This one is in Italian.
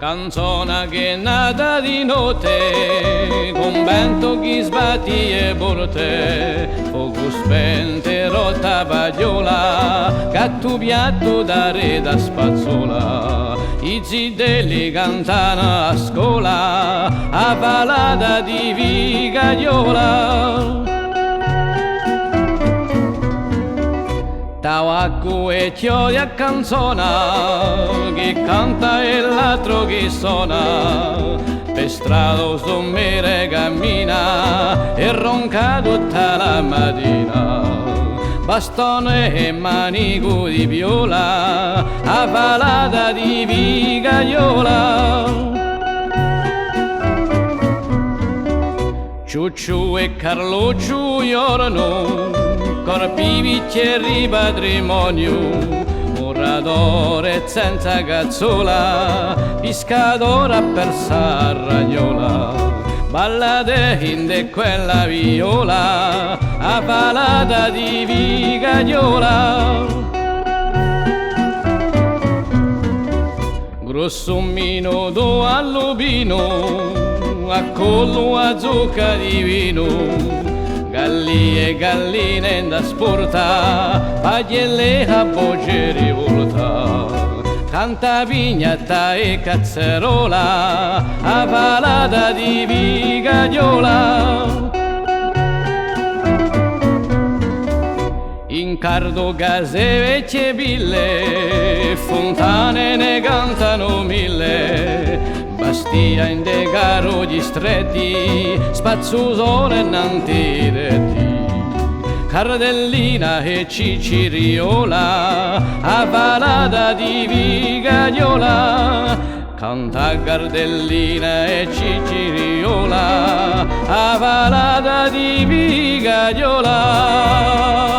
Canzone che è nata di notte, con vento che sbatti e porte, fuoco spento e rotta pagliola, gatto piatto da re da spazzola, i zitelli cantano a scuola, a palata di vigagliola. Tawacco e chiodi a canzona, che canta e l'altro che suona, per strada sommere cammina e ronca tutta la mattina. Bastone e manico di viola, a palata di vigagliola. Ciucciu e Carlucciu giorno, corpi bicchieri patrimonio, muratore senza cazzola, pescatore per Sarragnola, ballate in quella viola, a palata di vigagliola. Grosso minuto al lupino, a collo a zucca di vino, galli e galline da sporta, paglielle a voce rivolta, canta pignata e cazzerola, a palata di vigagliola. In cardo case vecchie pille, fontane ne cantano mille, Bastia in de caro gli stretti, spazzusole innanti retti, Cardellina e Ciciriola, a palata di vigagliola, canta Cardellina e Ciciriola, a palata di vigagliola.